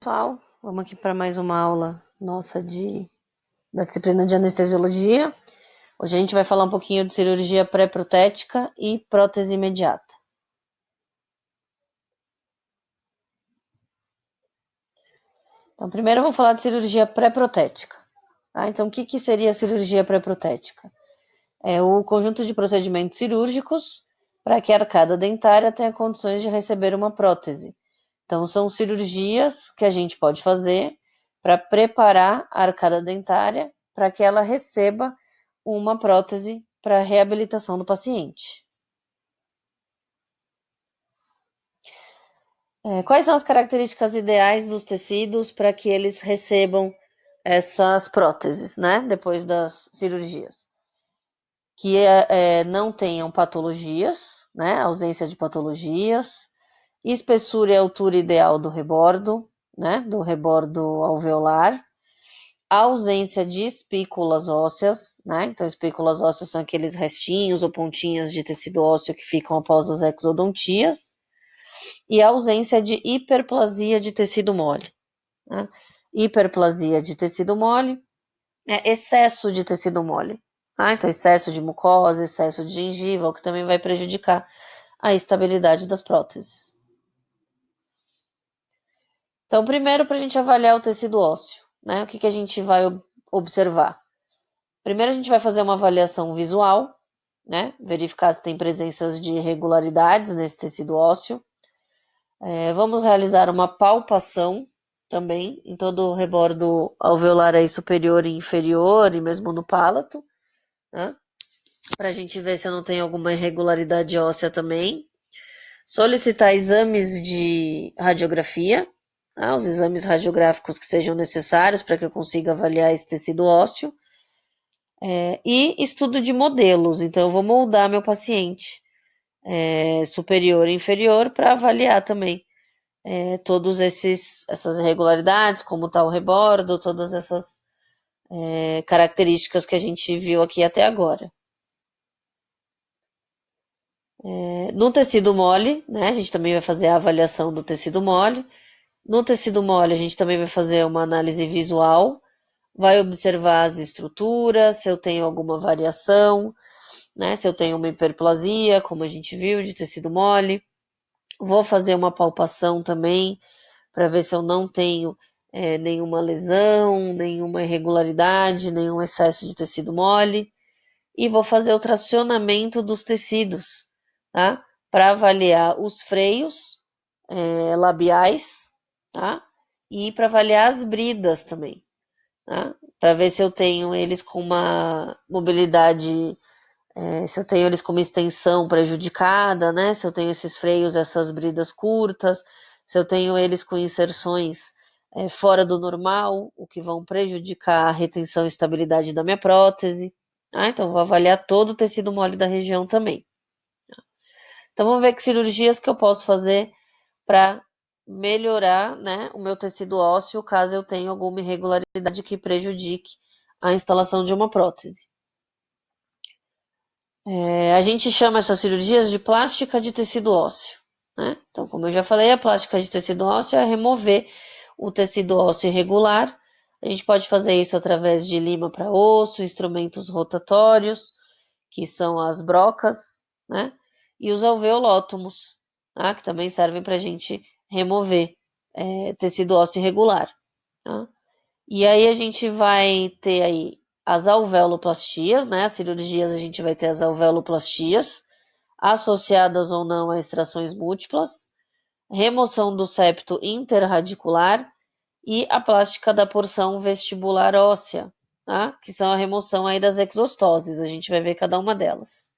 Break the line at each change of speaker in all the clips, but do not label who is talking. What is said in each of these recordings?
Pessoal, vamos aqui para mais uma aula nossa da disciplina de anestesiologia. Hoje a gente vai falar um pouquinho de cirurgia pré-protética e prótese imediata. Então, primeiro eu vou falar de cirurgia pré-protética. Tá? Então, o que seria a cirurgia pré-protética? É o conjunto de procedimentos cirúrgicos para que a arcada dentária tenha condições de receber uma prótese. Então, são cirurgias que a gente pode fazer para preparar a arcada dentária para que ela receba uma prótese para a reabilitação do paciente. Quais são as características ideais dos tecidos para que eles recebam essas próteses, né, depois das cirurgias? Que não tenham patologias, né, ausência de patologias, espessura e altura ideal do rebordo, né, do rebordo alveolar, ausência de espículas ósseas, né, então espículas ósseas são aqueles restinhos ou pontinhas de tecido ósseo que ficam após as exodontias, e a ausência de hiperplasia de tecido mole. Né? Hiperplasia de tecido mole é excesso de tecido mole. Tá? Então, excesso de mucosa, excesso de gengiva, o que também vai prejudicar a estabilidade das próteses. Então, primeiro, para a gente avaliar o tecido ósseo, né? O que a gente vai observar? Primeiro, a gente vai fazer uma avaliação visual, né? Verificar se tem presenças de irregularidades nesse tecido ósseo. Vamos realizar uma palpação também em todo o rebordo alveolar aí superior e inferior e mesmo no palato, né? Para a gente ver se eu não tenho alguma irregularidade óssea também. Solicitar exames de radiografia, tá? Os exames radiográficos que sejam necessários para que eu consiga avaliar esse tecido ósseo. E estudo de modelos, então eu vou moldar meu paciente superior e inferior para avaliar também todas essas irregularidades, como está o rebordo, todas essas características que a gente viu aqui até agora. No tecido mole, né, a gente também vai fazer a avaliação do tecido mole. No tecido mole, a gente também vai fazer uma análise visual, vai observar as estruturas, se eu tenho alguma variação, né, se eu tenho uma hiperplasia, como a gente viu, de tecido mole. Vou fazer uma palpação também, para ver se eu não tenho nenhuma lesão, nenhuma irregularidade, nenhum excesso de tecido mole. E vou fazer o tracionamento dos tecidos, tá? Para avaliar os freios labiais, tá? E para avaliar as bridas também, tá? Para ver se eu tenho eles com uma mobilidade, se eu tenho eles com uma extensão prejudicada, né? Se eu tenho esses freios, essas bridas curtas, se eu tenho eles com inserções fora do normal, o que vão prejudicar a retenção e estabilidade da minha prótese. Então, vou avaliar todo o tecido mole da região também. Então, vamos ver que cirurgias que eu posso fazer para melhorar, né, o meu tecido ósseo, caso eu tenha alguma irregularidade que prejudique a instalação de uma prótese. A gente chama essas cirurgias de plástica de tecido ósseo, né? Então, como eu já falei, a plástica de tecido ósseo é remover o tecido ósseo irregular. A gente pode fazer isso através de lima para osso, instrumentos rotatórios, que são as brocas, né? E os alveolótomos, tá? Que também servem para a gente remover tecido ósseo irregular. Tá? E aí a gente vai ter aí as alveoloplastias, né? As cirurgias a gente vai ter as alveoloplastias, associadas ou não a extrações múltiplas, remoção do septo interradicular e a plástica da porção vestibular óssea, tá? Que são a remoção aí das exostoses. A gente vai ver cada uma delas.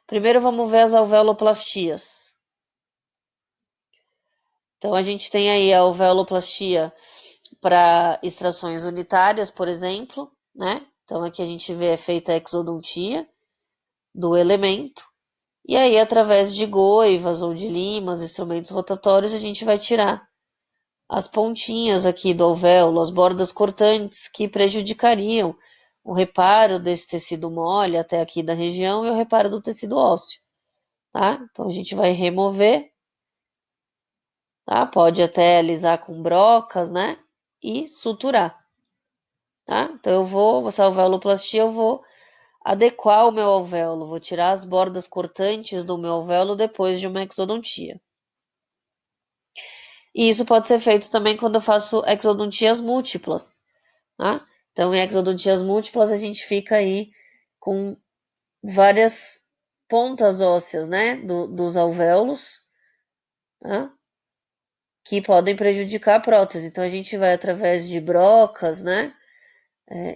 Primeiro vamos ver as alveoloplastias. Então a gente tem aí a alveoloplastia para extrações unitárias, por exemplo, né? Então aqui a gente vê é feita a exodontia do elemento. E aí, através de goivas ou de limas, instrumentos rotatórios, a gente vai tirar as pontinhas aqui do alvéolo, as bordas cortantes que prejudicariam o reparo desse tecido mole até aqui da região e o reparo do tecido ósseo, tá? Então, a gente vai remover tá? Pode até alisar com brocas, né? E suturar, tá? Então eu vou, essa alveoloplastia, eu vou adequar o meu alvéolo, vou tirar as bordas cortantes do meu alvéolo depois de uma exodontia. E isso pode ser feito também quando eu faço exodontias múltiplas, tá? Então, em exodontias múltiplas, a gente fica aí com várias pontas ósseas, né, dos alvéolos, tá? Que podem prejudicar a prótese. Então, a gente vai através de brocas, né,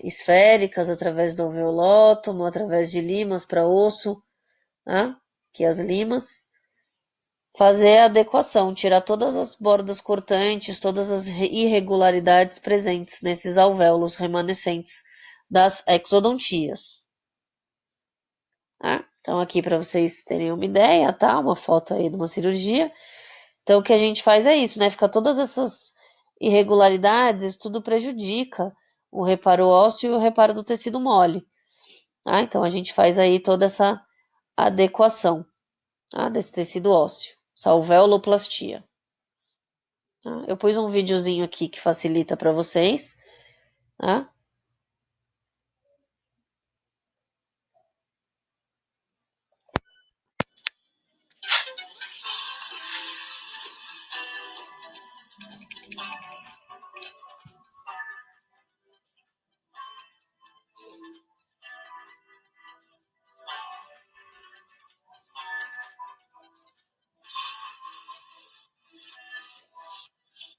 esféricas, através do alveolótomo, através de limas para osso, tá? Que é as limas, fazer a adequação, tirar todas as bordas cortantes, todas as irregularidades presentes nesses alvéolos remanescentes das exodontias. Tá? Então, aqui para vocês terem uma ideia, tá? Uma foto aí de uma cirurgia. Então, o que a gente faz é isso, né? Fica todas essas irregularidades, isso tudo prejudica o reparo ósseo e o reparo do tecido mole. Tá? Então, a gente faz aí toda essa adequação, tá? Desse tecido ósseo, essa alveoloplastia. Tá? Eu pus um videozinho aqui que facilita para vocês, tá?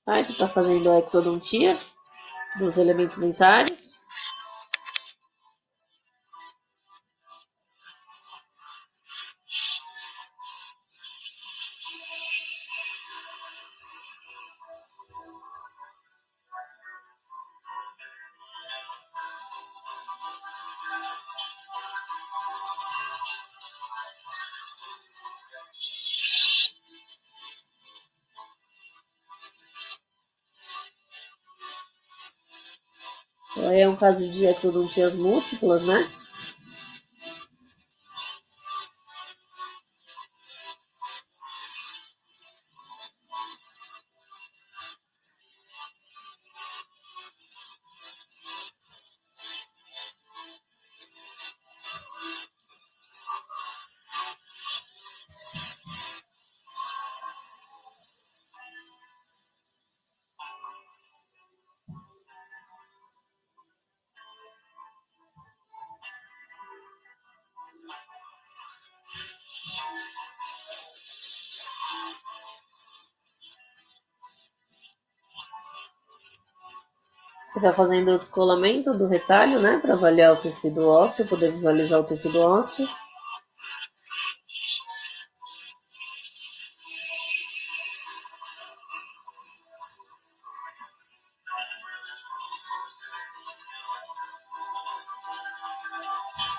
Aí tu tá fazendo a exodontia dos elementos dentários. Então, aí é um caso de exodontias múltiplas, né? Você tá fazendo o descolamento do retalho, né? Para avaliar o tecido ósseo, poder visualizar o tecido ósseo.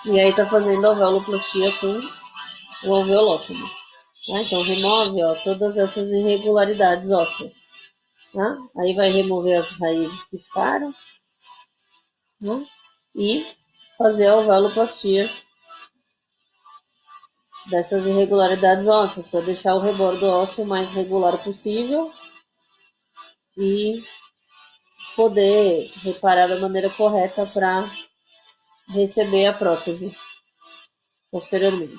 E aí tá fazendo a alveoloplastia com o alveolótomo. Tá? Então remove, ó, todas essas irregularidades ósseas. Tá? Aí vai remover as raízes que ficaram, né? E fazer a alveoloplastia dessas irregularidades ósseas para deixar o rebordo ósseo o mais regular possível e poder reparar da maneira correta para receber a prótese posteriormente.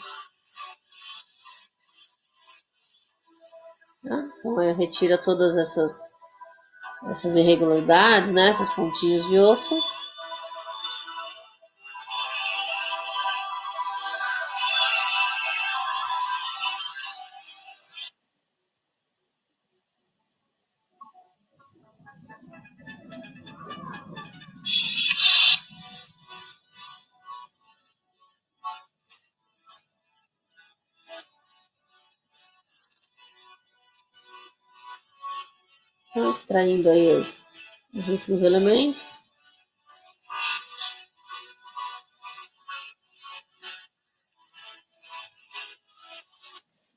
Tá? Então, retira todas essas irregularidades, né? Essas pontinhas de osso. Tá? Extraindo aí os últimos elementos.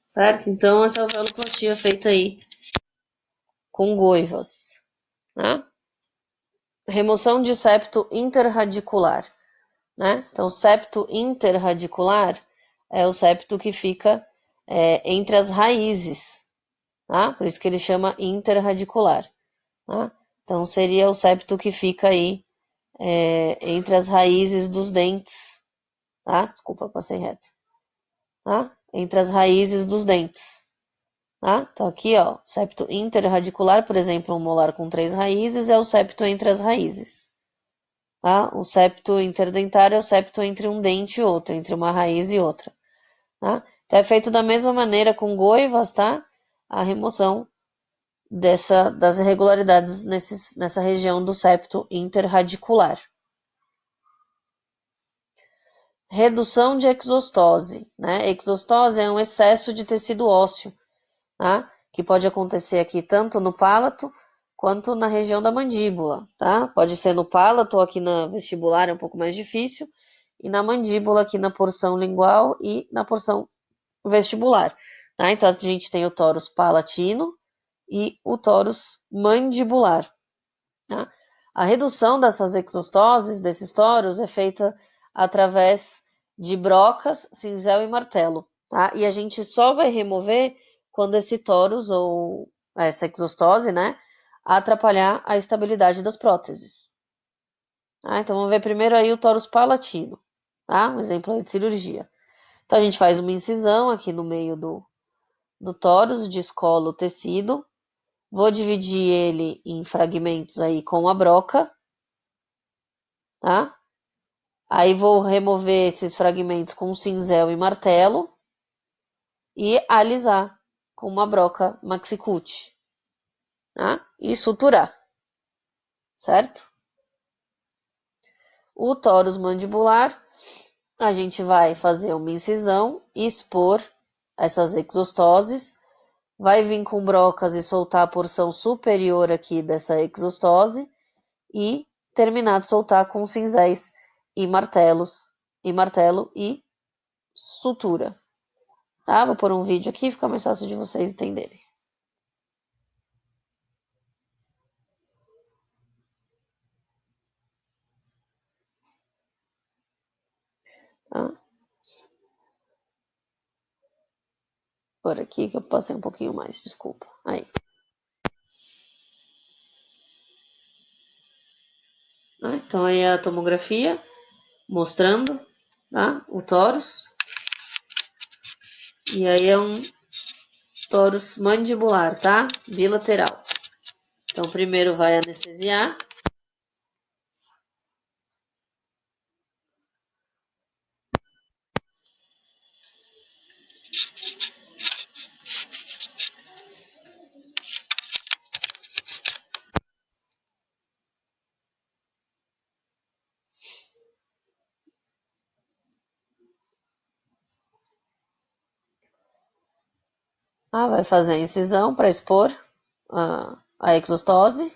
Certo? Então, essa alveoloplastia feita aí com goivas. Né? Remoção de septo interradicular. Né? Então, septo interradicular é o septo que fica entre as raízes. tá? Por isso que ele chama interradicular, tá? Então seria o septo que fica aí entre as raízes dos dentes, tá? Desculpa, passei reto, tá? Entre as raízes dos dentes, tá? Então aqui, ó, septo interradicular, por exemplo, um molar com 3 raízes é o septo entre as raízes, tá? O septo interdentário é o septo entre um dente e outro, entre uma raiz e outra, tá? Então é feito da mesma maneira com goivas, tá? A remoção das irregularidades nessa região do septo interradicular. Redução de exostose, né? Exostose é um excesso de tecido ósseo, tá? Que pode acontecer aqui tanto no palato quanto na região da mandíbula, tá? Pode ser no palato ou aqui na vestibular, é um pouco mais difícil, e na mandíbula aqui na porção lingual e na porção vestibular, tá? Então a gente tem o tórus palatino e o tórus mandibular, tá? A redução dessas exostoses, desses toros, é feita através de brocas, cinzel e martelo, tá? E a gente só vai remover quando esse torus ou essa exostose, né, atrapalhar a estabilidade das próteses. Tá? Então vamos ver primeiro aí o torus palatino, tá? Um exemplo aí de cirurgia. Então a gente faz uma incisão aqui no meio do torus, descola o tecido, vou dividir ele em fragmentos aí com a broca, tá? Aí vou remover esses fragmentos com cinzel e martelo e alisar com uma broca maxicute, tá? E suturar, certo? O tórus mandibular, a gente vai fazer uma incisão e expor essas exostoses, vai vir com brocas e soltar a porção superior aqui dessa exostose e terminar de soltar com cinzéis e martelo e sutura. Tá? Vou pôr um vídeo aqui, fica mais fácil de vocês entenderem. Tá? Por aqui que eu passei um pouquinho mais, desculpa. Aí. Tá? Então aí é a tomografia mostrando, tá? O tórus. E aí é um tórus mandibular, tá? Bilateral. Então primeiro vai anestesiar. Ah, vai fazer a incisão para expor a exostose.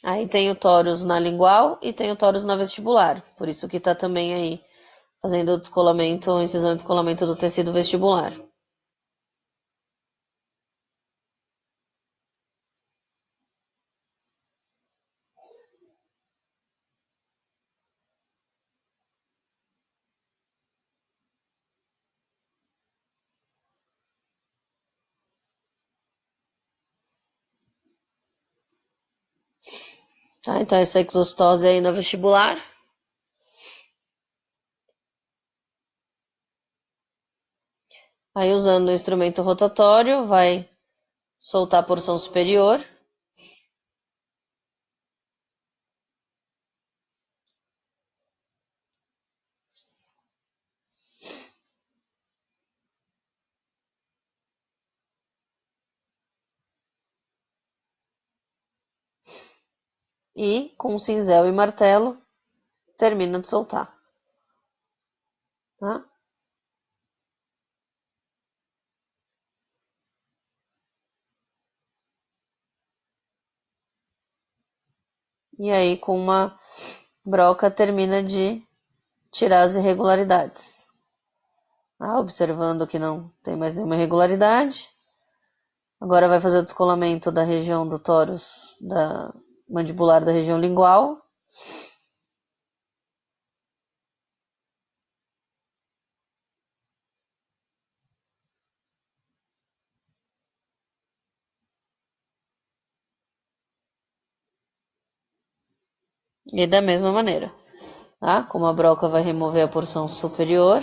Aí tem o tórus na lingual e tem o tórus na vestibular. Por isso que tá também aí fazendo o descolamento, incisão e descolamento do tecido vestibular. Tá? Então essa exostose aí na vestibular. Aí usando o instrumento rotatório, vai soltar a porção superior. E, com cinzel e martelo, termina de soltar. Tá? E aí, com uma broca, termina de tirar as irregularidades. Observando que não tem mais nenhuma irregularidade. Agora vai fazer o descolamento da região do tórax, da mandibular da região lingual. E da mesma maneira, tá? Como a broca vai remover a porção superior,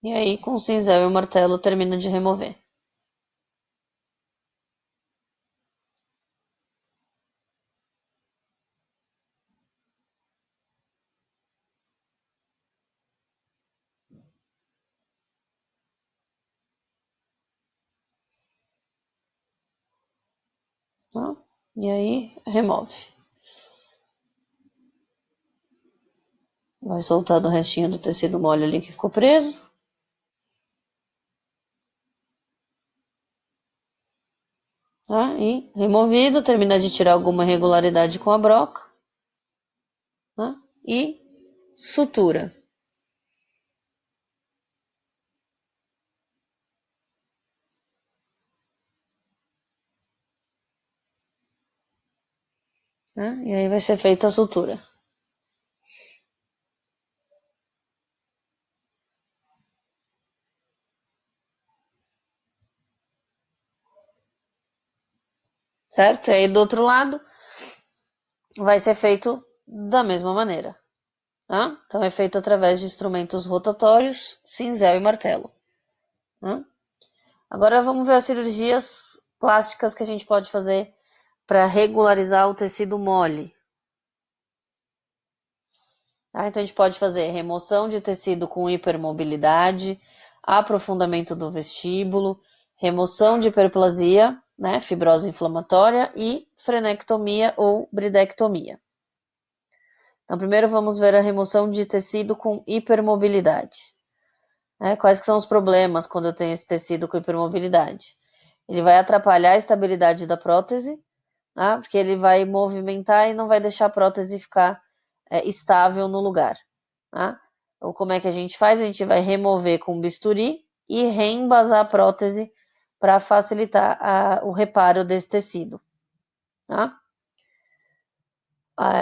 e aí com o cinzel e o martelo termina de remover. Tá? E aí remove. Vai soltar do restinho do tecido mole ali que ficou preso. Tá? E removido, termina de tirar alguma irregularidade com a broca. Tá? E sutura. Tá? E aí vai ser feita a sutura. Certo? E aí do outro lado vai ser feito da mesma maneira. Tá? Então é feito através de instrumentos rotatórios, cinzel e martelo. Tá? Agora vamos ver as cirurgias plásticas que a gente pode fazer para regularizar o tecido mole. Tá? Então a gente pode fazer remoção de tecido com hipermobilidade, aprofundamento do vestíbulo, remoção de hiperplasia, né, fibrose inflamatória e frenectomia ou bridectomia. Então primeiro vamos ver a remoção de tecido com hipermobilidade. Quais que são os problemas quando eu tenho esse tecido com hipermobilidade? Ele vai atrapalhar a estabilidade da prótese, tá? Porque ele vai movimentar e não vai deixar a prótese ficar estável no lugar. Tá? Então, como é que a gente faz? A gente vai remover com bisturi e reembasar a prótese para facilitar o reparo desse tecido. Tá?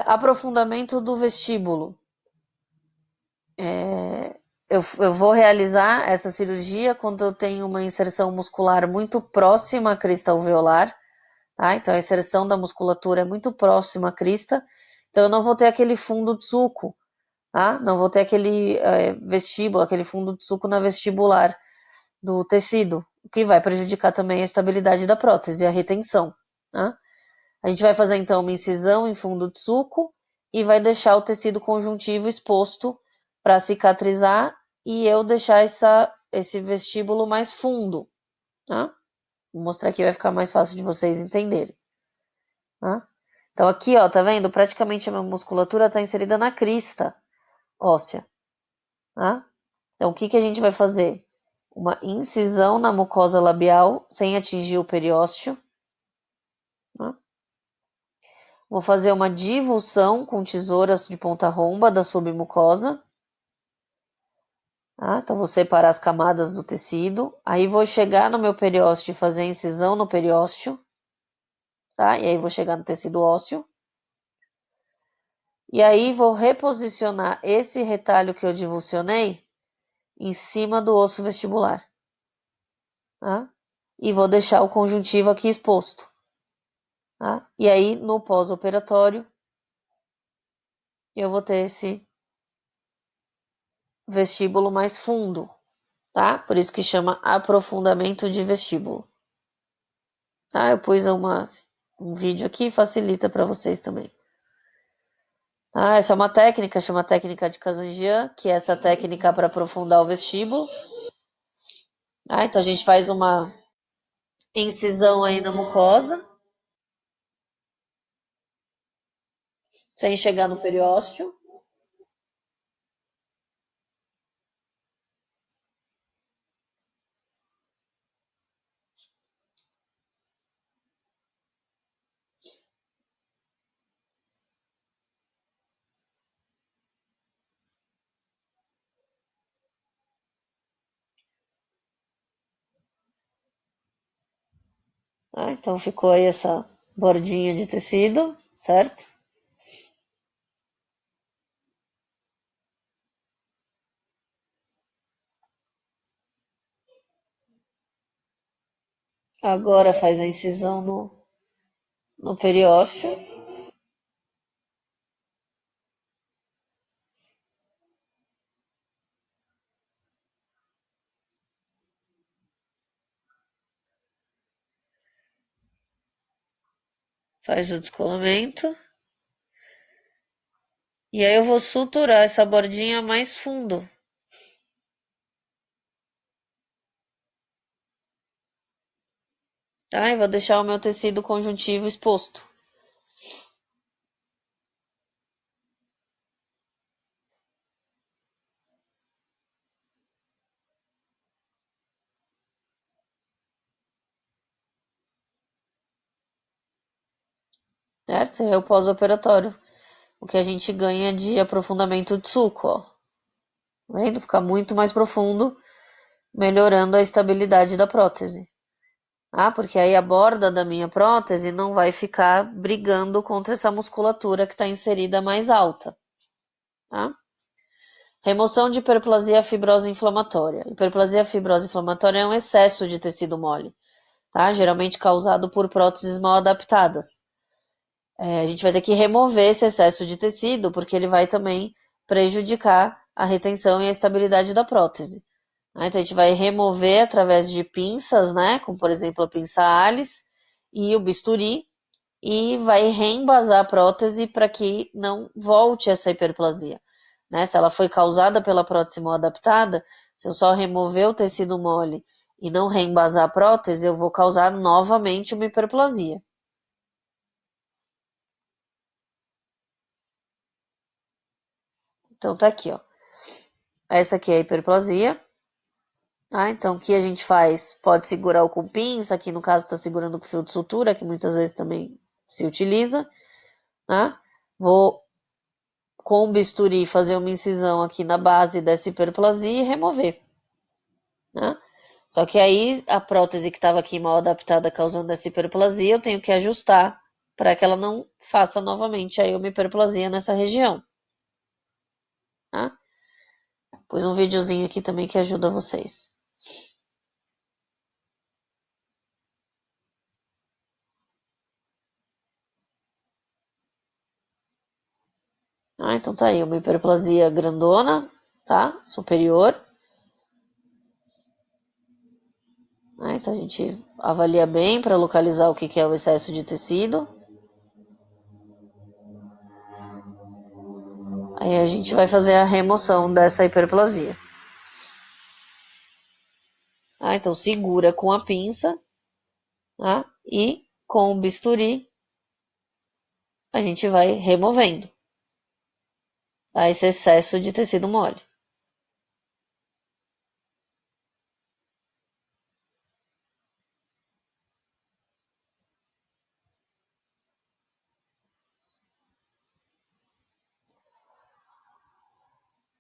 Aprofundamento do vestíbulo. Eu vou realizar essa cirurgia quando eu tenho uma inserção muscular muito próxima à crista alveolar, tá? Então a inserção da musculatura é muito próxima à crista, então eu não vou ter aquele fundo de suco, tá? Não vou ter aquele vestíbulo, aquele fundo de suco na vestibular do tecido, o que vai prejudicar também a estabilidade da prótese e a retenção, tá? A gente vai fazer então uma incisão em fundo de suco e vai deixar o tecido conjuntivo exposto para cicatrizar e eu deixar esse vestíbulo mais fundo, tá? Vou mostrar aqui, vai ficar mais fácil de vocês entenderem, tá? Então aqui, ó, tá vendo? Praticamente a minha musculatura está inserida na crista óssea, tá? Então o que que a gente vai fazer? Uma incisão na mucosa labial sem atingir o periósteo, tá? Vou fazer uma divulsão com tesouras de ponta romba da submucosa. Tá? Então, vou separar as camadas do tecido. Aí, vou chegar no meu periósteo e fazer a incisão no periósteo. Tá? E aí, vou chegar no tecido ósseo. E aí, vou reposicionar esse retalho que eu divulsionei em cima do osso vestibular. Tá? E vou deixar o conjuntivo aqui exposto. Tá? E aí, no pós-operatório, eu vou ter esse vestíbulo mais fundo. Tá? Por isso que chama aprofundamento de vestíbulo. Tá? Eu pus um vídeo aqui, facilita para vocês também. Essa é uma técnica, chama técnica de Kazanjian, que é essa técnica para aprofundar o vestíbulo. Então a gente faz Incisão aí na mucosa, sem chegar no periósteo. Tá? Então ficou aí essa bordinha de tecido, certo? Agora faz a incisão no periósteo. Faz o descolamento. E aí eu vou suturar essa bordinha mais fundo. Tá? E vou deixar o meu tecido conjuntivo exposto. Certo? É o pós-operatório. O que a gente ganha de aprofundamento de suco, ó. Tá vendo? Fica muito mais profundo, melhorando a estabilidade da prótese. Ah, porque aí a borda da minha prótese não vai ficar brigando contra essa musculatura que está inserida mais alta. Tá? Remoção de hiperplasia fibrosa inflamatória. Hiperplasia fibrosa inflamatória é um excesso de tecido mole, tá? Geralmente causado por próteses mal adaptadas. A gente vai ter que remover esse excesso de tecido, porque ele vai também prejudicar a retenção e a estabilidade da prótese. Né? Então, a gente vai remover através de pinças, né? Como, por exemplo, a pinça Alice e o bisturi, e vai reembasar a prótese para que não volte essa hiperplasia. Né? Se ela foi causada pela prótese mal adaptada, se eu só remover o tecido mole e não reembasar a prótese, eu vou causar novamente uma hiperplasia. Então tá aqui, ó. Essa aqui é a hiperplasia. Tá? Então, o que a gente faz? Pode segurar o com pinça, aqui no caso está segurando com fio de sutura, que muitas vezes também se utiliza. Tá? Vou, com o bisturi, fazer uma incisão aqui na base dessa hiperplasia e remover. Né? Só que aí a prótese que estava aqui mal adaptada, causando essa hiperplasia, eu tenho que ajustar para que ela não faça novamente aí uma hiperplasia nessa região. Tá? Pus um videozinho aqui também que ajuda vocês. Então tá aí, uma hiperplasia grandona, tá? Superior. Então a gente avalia bem para localizar o que é o excesso de tecido. Aí a gente vai fazer a remoção dessa hiperplasia. Então segura com a pinça, tá? E com o bisturi a gente vai removendo esse excesso de tecido mole.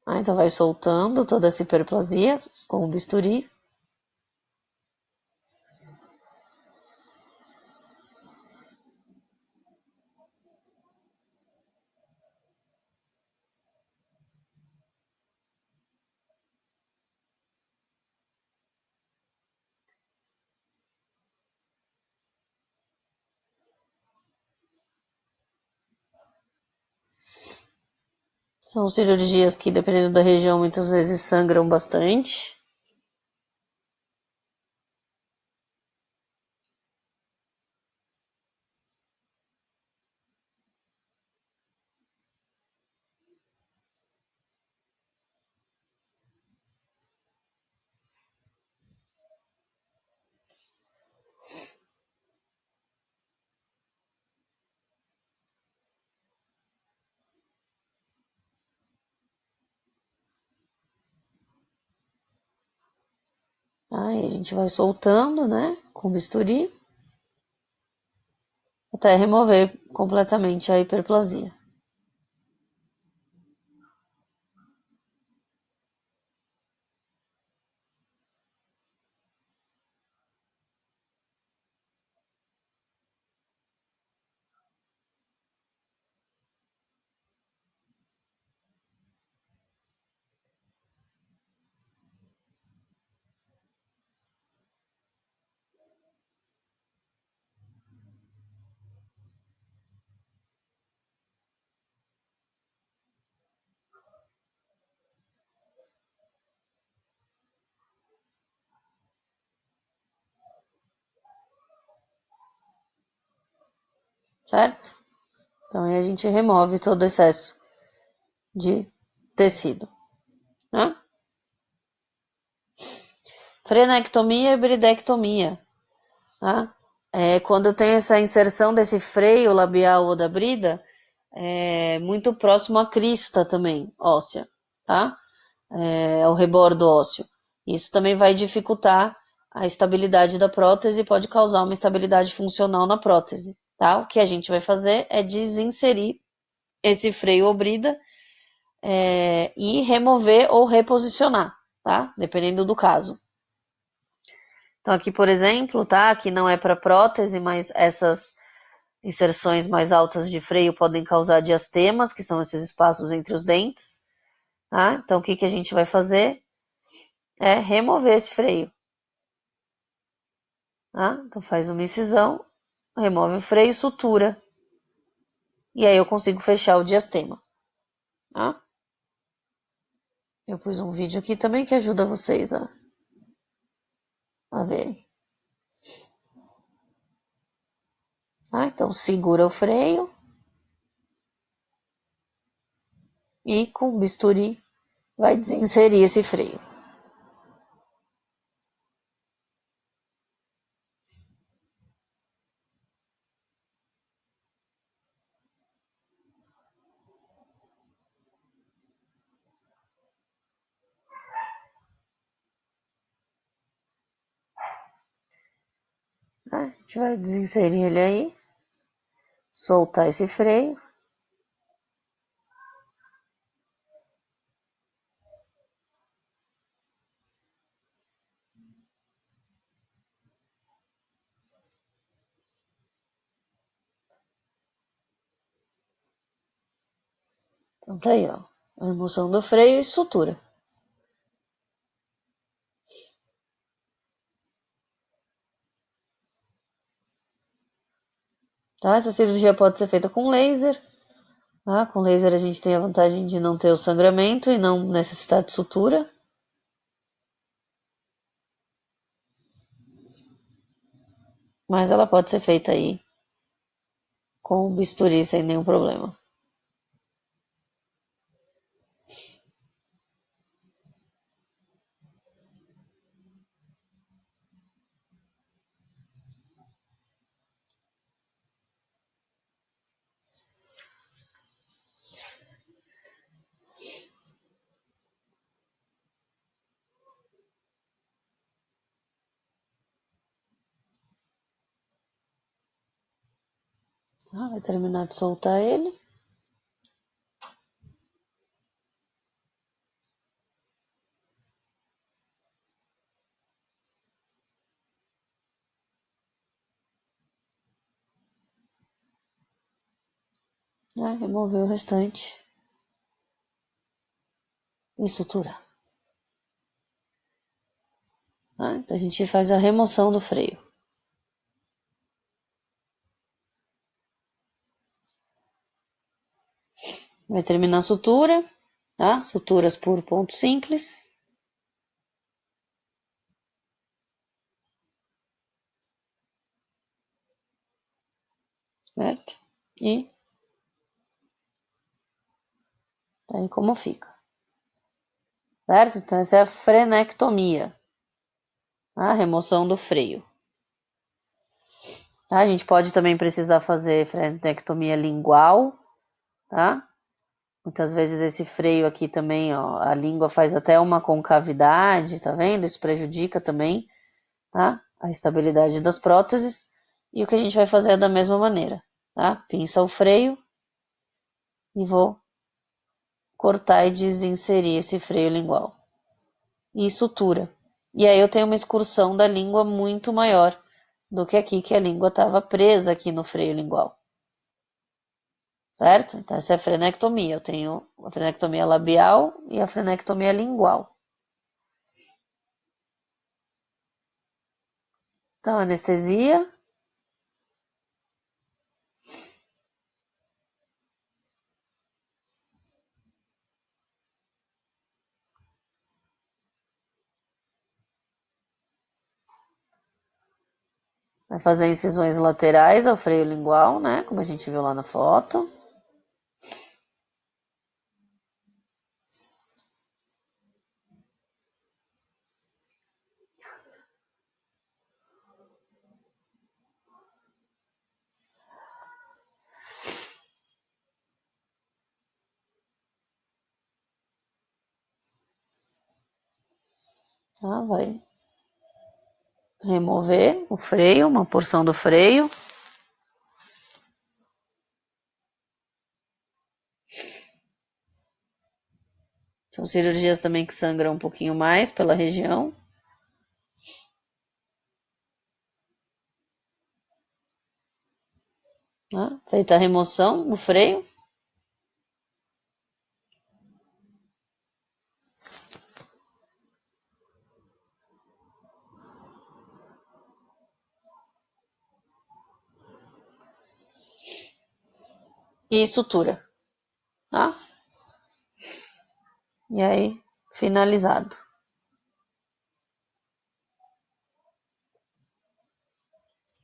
Então vai soltando toda essa hiperplasia com o bisturi. São cirurgias que, dependendo da região, muitas vezes sangram bastante. Aí a gente vai soltando, né, com bisturi, até remover completamente a hiperplasia. Certo? Então aí a gente remove todo o excesso de tecido, né? Frenectomia e bridectomia, tá? Quando tem essa inserção desse freio labial ou da brida, muito próximo à crista também, óssea, tá? Ao rebordo ósseo. Isso também vai dificultar a estabilidade da prótese e pode causar uma instabilidade funcional na prótese, tá? O que a gente vai fazer é desinserir esse freio ou brida e remover ou reposicionar, tá? Dependendo do caso. Então aqui, por exemplo, tá? Aqui não é para prótese, mas essas inserções mais altas de freio podem causar diastemas, que são esses espaços entre os dentes, tá? Então o que a gente vai fazer é remover esse freio, tá? Então faz uma incisão, remove o freio, sutura, e aí eu consigo fechar o diastema, tá? Eu pus um vídeo aqui também que ajuda vocês a verem. Tá? Então segura o freio e com bisturi vai desinserir esse freio. Tá? A gente vai desinserir ele aí, soltar esse freio. Então tá aí, ó. A remoção do freio e sutura. Tá? Essa cirurgia pode ser feita com laser. Tá? Com laser a gente tem a vantagem de não ter o sangramento e não necessitar de sutura. Mas ela pode ser feita aí com bisturi sem nenhum problema. Tá? Vai terminar de soltar ele. Remover o restante e sutura. Tá? Então a gente faz a remoção do freio. Vai terminar a sutura, tá? Suturas por ponto simples. Certo? E tá aí como fica. Certo? Então essa é a frenectomia. A remoção do freio. Tá? A gente pode também precisar fazer frenectomia lingual, tá? Muitas vezes esse freio aqui também, ó, a língua faz até uma concavidade, tá vendo? Isso prejudica também tá? A estabilidade das próteses. E o que a gente vai fazer é da mesma maneira, tá? Pinça o freio e vou cortar e desinserir esse freio lingual. E sutura. E aí eu tenho uma excursão da língua muito maior do que aqui, que a língua estava presa aqui no freio lingual. Certo? Então essa é a frenectomia. Eu tenho a frenectomia labial e a frenectomia lingual. Então, anestesia. Vai fazer incisões laterais ao freio lingual, né? Como a gente viu lá na foto. Tá? Vai remover o freio, uma porção do freio. São cirurgias também que sangram um pouquinho mais pela região. Tá? Feita a remoção do freio. E sutura. Tá? E aí, finalizado.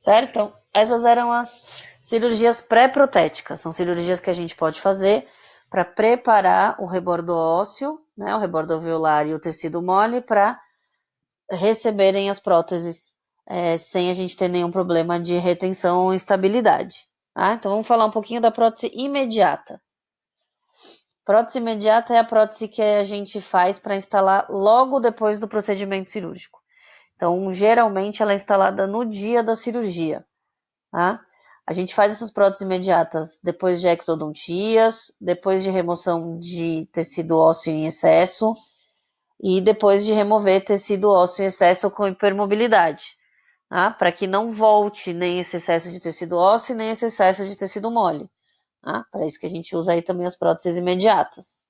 Certo? Então, essas eram as cirurgias pré-protéticas. São cirurgias que a gente pode fazer para preparar o rebordo ósseo, né, o rebordo alveolar e o tecido mole para receberem as próteses sem a gente ter nenhum problema de retenção ou instabilidade. Tá? Então, vamos falar um pouquinho da prótese imediata. Prótese imediata é a prótese que a gente faz para instalar logo depois do procedimento cirúrgico. Então, geralmente, ela é instalada no dia da cirurgia. Tá? A gente faz essas próteses imediatas depois de exodontias, depois de remoção de tecido ósseo em excesso e depois de remover tecido ósseo em excesso com hipermobilidade, tá? Para que não volte nem esse excesso de tecido ósseo nem esse excesso de tecido mole. Tá? Para isso que a gente usa aí também as próteses imediatas.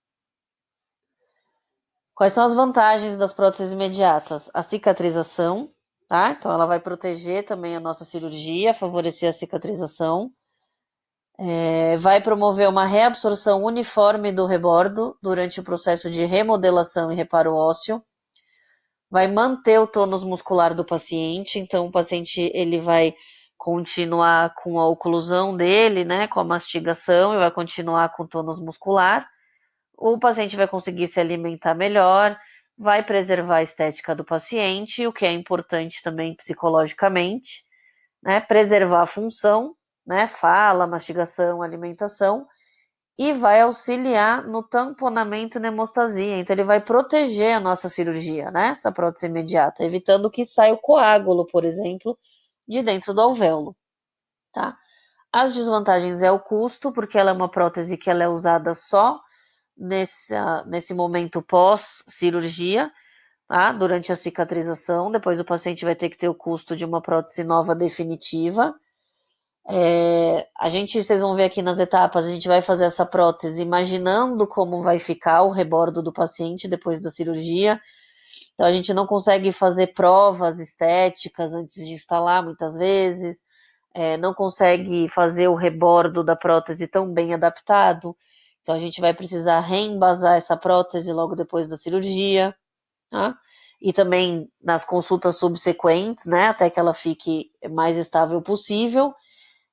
Quais são as vantagens das próteses imediatas? A cicatrização, tá? Então ela vai proteger também a nossa cirurgia, favorecer a cicatrização. Vai promover uma reabsorção uniforme do rebordo durante o processo de remodelação e reparo ósseo. Vai manter o tônus muscular do paciente, então o paciente ele vai continuar com a oclusão dele, né, com a mastigação, e vai continuar com o tônus muscular. O paciente vai conseguir se alimentar melhor, vai preservar a estética do paciente, o que é importante também psicologicamente, né, preservar a função, né, fala, mastigação, alimentação, e vai auxiliar no tamponamento e na hemostasia. Então, ele vai proteger a nossa cirurgia, né, essa prótese imediata, evitando que saia o coágulo, por exemplo, de dentro do alvéolo, tá? As desvantagens é o custo, porque ela é uma prótese que ela é usada só nesse momento pós-cirurgia, tá? Durante a cicatrização. Depois o paciente vai ter que ter o custo de uma prótese nova definitiva. Vocês vão ver aqui nas etapas, a gente vai fazer essa prótese imaginando como vai ficar o rebordo do paciente depois da cirurgia. Então a gente não consegue fazer provas estéticas antes de instalar muitas vezes, não consegue fazer o rebordo da prótese tão bem adaptado. Então a gente vai precisar reembasar essa prótese logo depois da cirurgia, tá? E também nas consultas subsequentes, né, até que ela fique mais estável possível.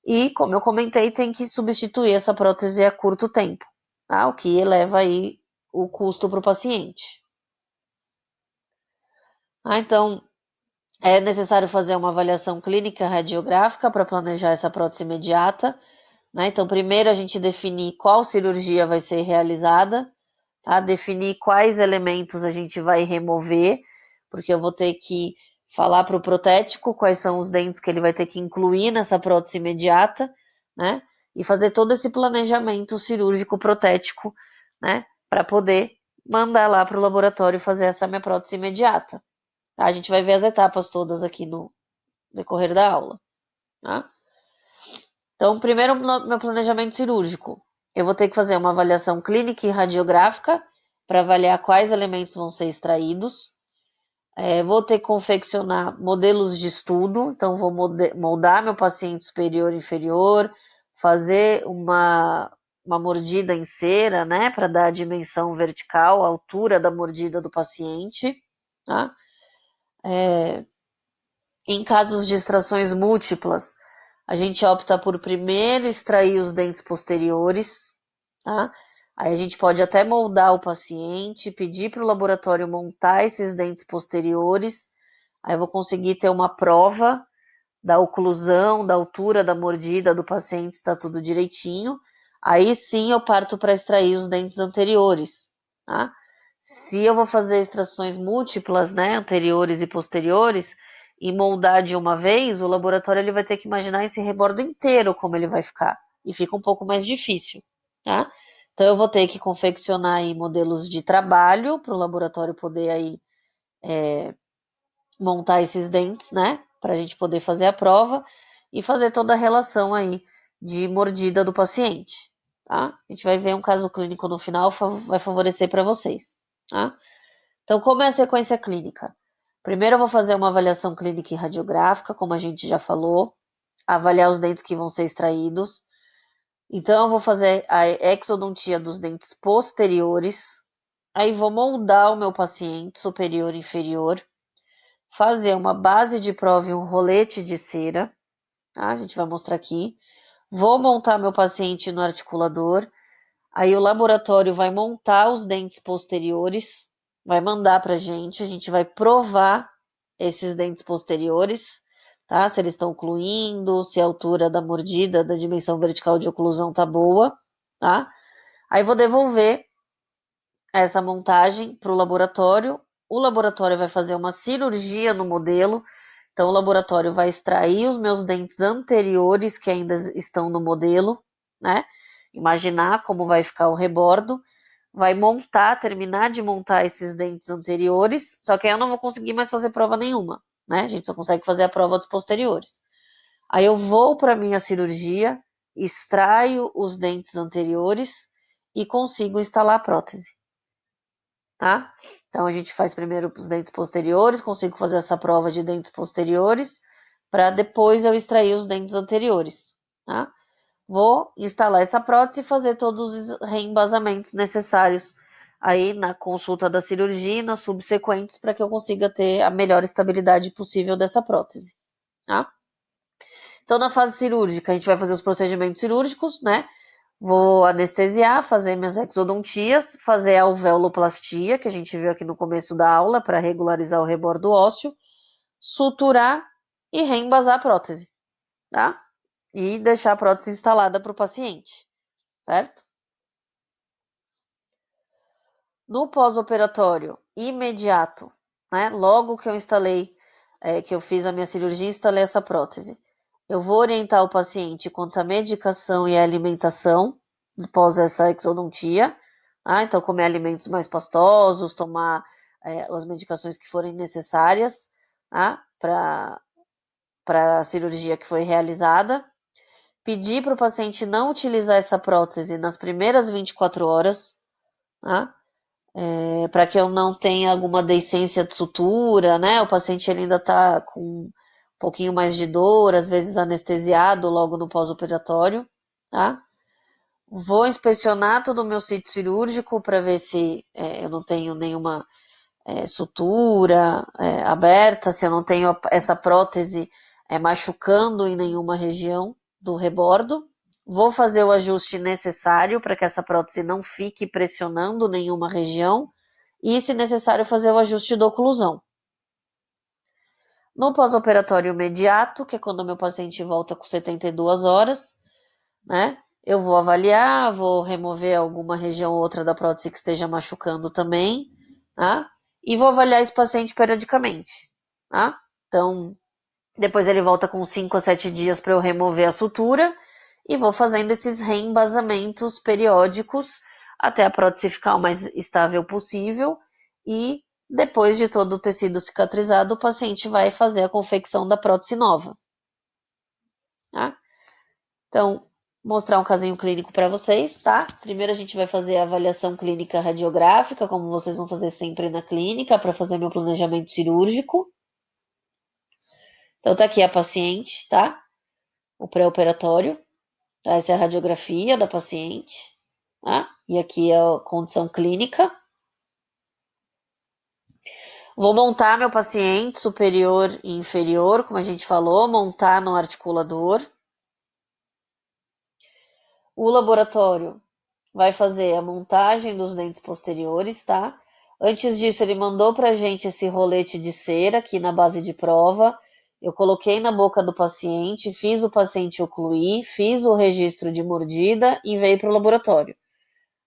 E, como eu comentei, tem que substituir essa prótese a curto tempo, tá? O que eleva aí o custo para o paciente. Então, é necessário fazer uma avaliação clínica radiográfica para planejar essa prótese imediata, né? Então, primeiro a gente definir qual cirurgia vai ser realizada, tá? Definir quais elementos a gente vai remover, porque eu vou ter que falar para o protético quais são os dentes que ele vai ter que incluir nessa prótese imediata, né? E fazer todo esse planejamento cirúrgico protético, né? Para poder mandar lá para o laboratório fazer essa minha prótese imediata. Tá? A gente vai ver as etapas todas aqui no decorrer da aula. Tá? Então, primeiro, meu planejamento cirúrgico. Eu vou ter que fazer uma avaliação clínica e radiográfica para avaliar quais elementos vão ser extraídos. Vou ter que confeccionar modelos de estudo, então vou moldar meu paciente superior e inferior, fazer uma mordida em cera, né, para dar a dimensão vertical, a altura da mordida do paciente, tá? Em casos de extrações múltiplas, a gente opta por primeiro extrair os dentes posteriores, tá? Aí a gente pode até moldar o paciente, pedir para o laboratório montar esses dentes posteriores. Aí eu vou conseguir ter uma prova da oclusão, da altura da mordida do paciente, está tudo direitinho. Aí sim eu parto para extrair os dentes anteriores, tá? Se eu vou fazer extrações múltiplas, né, anteriores e posteriores, e moldar de uma vez, o laboratório ele vai ter que imaginar esse rebordo inteiro como ele vai ficar. E fica um pouco mais difícil, tá? Então eu vou ter que confeccionar aí modelos de trabalho para o laboratório poder aí montar esses dentes, né? Para a gente poder fazer a prova e fazer toda a relação aí de mordida do paciente, tá? A gente vai ver um caso clínico no final, vai favorecer para vocês, tá? Então, como é a sequência clínica? Primeiro eu vou fazer uma avaliação clínica e radiográfica, como a gente já falou, avaliar os dentes que vão ser extraídos. Então, eu vou fazer a exodontia dos dentes posteriores, aí vou moldar o meu paciente superior e inferior, fazer uma base de prova e um rolete de cera, tá? A gente vai mostrar aqui. Vou montar meu paciente no articulador, aí o laboratório vai montar os dentes posteriores, vai mandar pra gente, a gente vai provar esses dentes posteriores, tá? Se eles estão ocluindo, se a altura da mordida, da dimensão vertical de oclusão tá boa, tá? Aí vou devolver essa montagem para o laboratório vai fazer uma cirurgia no modelo, então o laboratório vai extrair os meus dentes anteriores que ainda estão no modelo, né? Imaginar como vai ficar o rebordo, vai montar, terminar de montar esses dentes anteriores, só que aí eu não vou conseguir mais fazer prova nenhuma, né? A gente só consegue fazer a prova dos posteriores. Aí eu vou para minha cirurgia, extraio os dentes anteriores e consigo instalar a prótese, tá? Então a gente faz primeiro os dentes posteriores, consigo fazer essa prova de dentes posteriores, para depois eu extrair os dentes anteriores, tá? Vou instalar essa prótese e fazer todos os reembasamentos necessários aí na consulta da cirurgia e nas subsequentes para que eu consiga ter a melhor estabilidade possível dessa prótese, tá? Então, na fase cirúrgica, a gente vai fazer os procedimentos cirúrgicos, né? Vou anestesiar, fazer minhas exodontias, fazer a alveoloplastia, que a gente viu aqui no começo da aula, para regularizar o rebordo ósseo, suturar e reembasar a prótese, tá? E deixar a prótese instalada para o paciente, certo? No pós-operatório imediato, né? Logo que eu instalei, que eu fiz a minha cirurgia, instalei essa prótese. Eu vou orientar o paciente quanto à medicação e à alimentação após essa exodontia, tá? Então, comer alimentos mais pastosos, tomar as medicações que forem necessárias, tá? Para a cirurgia que foi realizada. Pedir para o paciente não utilizar essa prótese nas primeiras 24 horas, tá? Para que eu não tenha alguma deiscência de sutura, né? O paciente ele ainda está com um pouquinho mais de dor, às vezes anestesiado logo no pós-operatório, tá? Vou inspecionar todo o meu sítio cirúrgico para ver se eu não tenho nenhuma sutura aberta, se eu não tenho essa prótese machucando em nenhuma região do rebordo. Vou fazer o ajuste necessário para que essa prótese não fique pressionando nenhuma região e, se necessário, fazer o ajuste da oclusão. No pós-operatório imediato, que é quando o meu paciente volta com 72 horas, né? Eu vou avaliar, vou remover alguma região ou outra da prótese que esteja machucando também, tá? E vou avaliar esse paciente periodicamente, tá? Então, depois ele volta com 5 a 7 dias para eu remover a sutura e vou fazendo esses reembasamentos periódicos até a prótese ficar o mais estável possível e depois de todo o tecido cicatrizado, o paciente vai fazer a confecção da prótese nova. Tá? Então, mostrar um casinho clínico para vocês, tá? Primeiro a gente vai fazer a avaliação clínica radiográfica, como vocês vão fazer sempre na clínica, para fazer meu planejamento cirúrgico. Então, tá aqui a paciente, tá? O pré-operatório. Tá? Essa é a radiografia da paciente, tá? E aqui é a condição clínica. Vou montar meu paciente superior e inferior, como a gente falou, montar no articulador. O laboratório vai fazer a montagem dos dentes posteriores, tá? Antes disso, ele mandou pra gente esse rolete de cera aqui na base de prova. Eu coloquei na boca do paciente, fiz o paciente ocluir, fiz o registro de mordida e veio para o laboratório.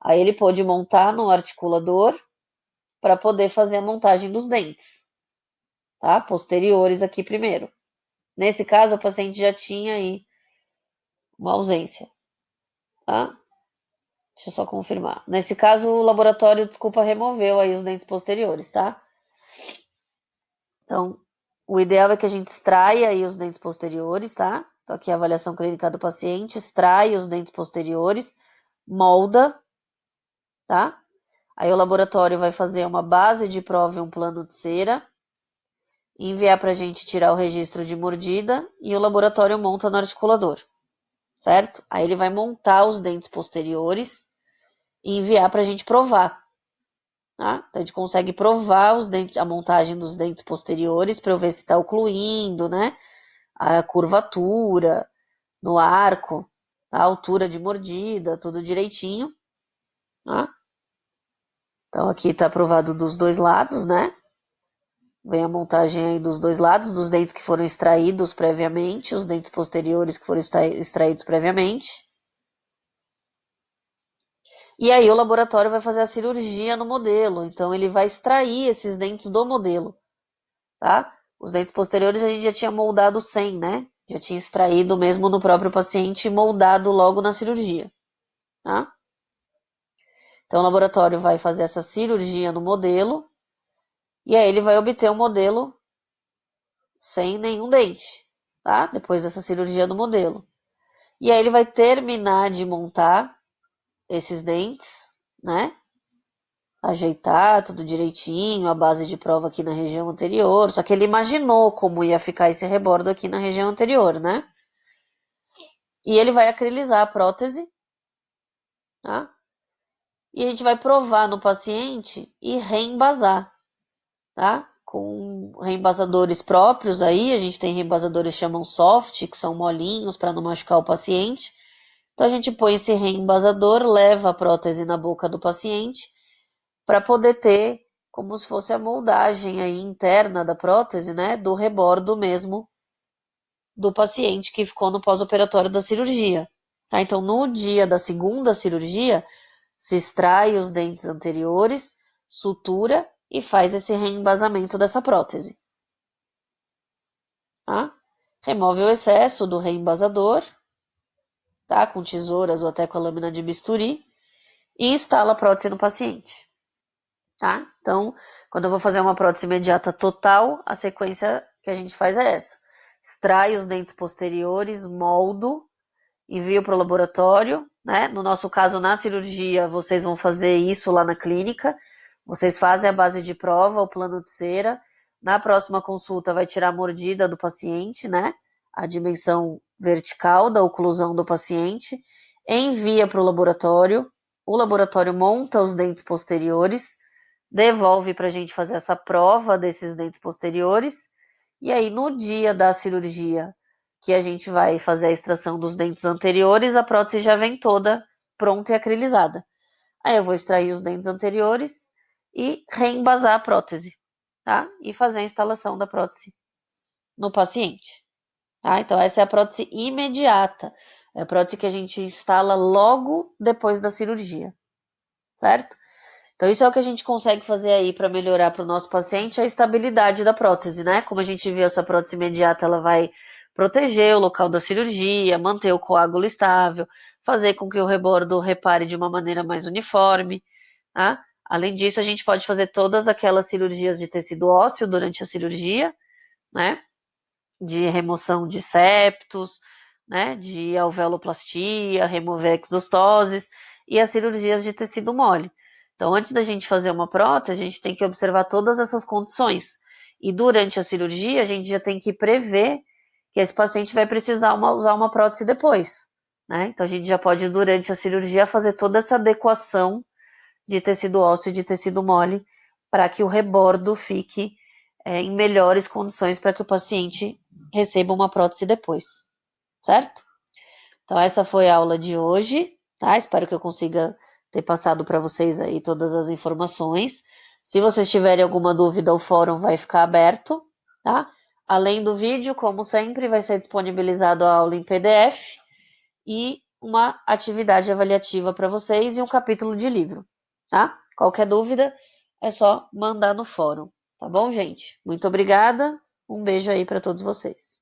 Aí ele pôde montar no articulador para poder fazer a montagem dos dentes, tá? Posteriores aqui primeiro. Nesse caso, o paciente já tinha aí uma ausência, tá? Deixa eu só confirmar. Nesse caso, o laboratório, desculpa, removeu aí os dentes posteriores, tá? Então, o ideal é que a gente extraia aí os dentes posteriores, tá? Então, aqui a avaliação clínica do paciente, extrai os dentes posteriores, molda, tá? Aí o laboratório vai fazer uma base de prova e um plano de cera, enviar pra gente tirar o registro de mordida e o laboratório monta no articulador, certo? Aí ele vai montar os dentes posteriores e enviar pra gente provar. Tá? Então a gente consegue provar os dentes, a montagem dos dentes posteriores para eu ver se está ocluindo, né? A curvatura no arco, a altura de mordida, tudo direitinho. Tá? Então aqui está aprovado dos dois lados, né? Vem a montagem aí dos dois lados, dos dentes que foram extraídos previamente, os dentes posteriores que foram extraídos previamente. E aí o laboratório vai fazer a cirurgia no modelo, então ele vai extrair esses dentes do modelo. Tá? Os dentes posteriores a gente já tinha moldado sem, né? Já tinha extraído mesmo no próprio paciente e moldado logo na cirurgia, tá? Então o laboratório vai fazer essa cirurgia no modelo e aí ele vai obter um modelo sem nenhum dente, tá? Depois dessa cirurgia no modelo. E aí ele vai terminar de montar esses dentes, né? Ajeitar tudo direitinho, a base de prova aqui na região anterior. Só que ele imaginou como ia ficar esse rebordo aqui na região anterior, né? E ele vai acrilizar a prótese, tá? E a gente vai provar no paciente e reembasar, tá? Com reembasadores próprios aí, a gente tem reembasadores que chamam soft, que são molinhos para não machucar o paciente. Então a gente põe esse reembasador, leva a prótese na boca do paciente para poder ter como se fosse a moldagem aí interna da prótese, né? Do rebordo mesmo do paciente que ficou no pós-operatório da cirurgia. Tá? Então, no dia da segunda cirurgia, se extrai os dentes anteriores, sutura e faz esse reembasamento dessa prótese. Tá? Remove o excesso do reembasador, tá? Com tesouras ou até com a lâmina de bisturi, e instala a prótese no paciente. Tá? Então, quando eu vou fazer uma prótese imediata total, a sequência que a gente faz é essa. Extrai os dentes posteriores, moldo, envio para o laboratório, né? No nosso caso, na cirurgia, vocês vão fazer isso lá na clínica. Vocês fazem a base de prova, o plano de cera. Na próxima consulta, vai tirar a mordida do paciente, né? A dimensão vertical da oclusão do paciente. Envia para o laboratório. O laboratório monta os dentes posteriores. Devolve para a gente fazer essa prova desses dentes posteriores. E aí, no dia da cirurgia, que a gente vai fazer a extração dos dentes anteriores, a prótese já vem toda pronta e acrilizada. Aí eu vou extrair os dentes anteriores e reembasar a prótese, tá? E fazer a instalação da prótese no paciente, tá? Então essa é a prótese imediata, é a prótese que a gente instala logo depois da cirurgia, certo? Então, isso é o que a gente consegue fazer aí para melhorar para o nosso paciente a estabilidade da prótese, né? Como a gente viu, essa prótese imediata, ela vai proteger o local da cirurgia, manter o coágulo estável, fazer com que o rebordo repare de uma maneira mais uniforme, tá? Além disso, a gente pode fazer todas aquelas cirurgias de tecido ósseo durante a cirurgia, né? De remoção de septos, né? De alveoloplastia, remover exostoses e as cirurgias de tecido mole. Então, antes da gente fazer uma prótese, a gente tem que observar todas essas condições. E durante a cirurgia, a gente já tem que prever que esse paciente vai precisar usar uma prótese depois, né? Então, a gente já pode, durante a cirurgia, fazer toda essa adequação de tecido ósseo e de tecido mole para que o rebordo fique em melhores condições para que o paciente receba uma prótese depois, certo? Então, essa foi a aula de hoje, tá? Espero que eu consiga ter passado para vocês aí todas as informações. Se vocês tiverem alguma dúvida, o fórum vai ficar aberto, tá? Além do vídeo, como sempre, vai ser disponibilizado a aula em PDF e uma atividade avaliativa para vocês e um capítulo de livro, tá? Qualquer dúvida é só mandar no fórum, tá bom, gente? Muito obrigada, um beijo aí para todos vocês.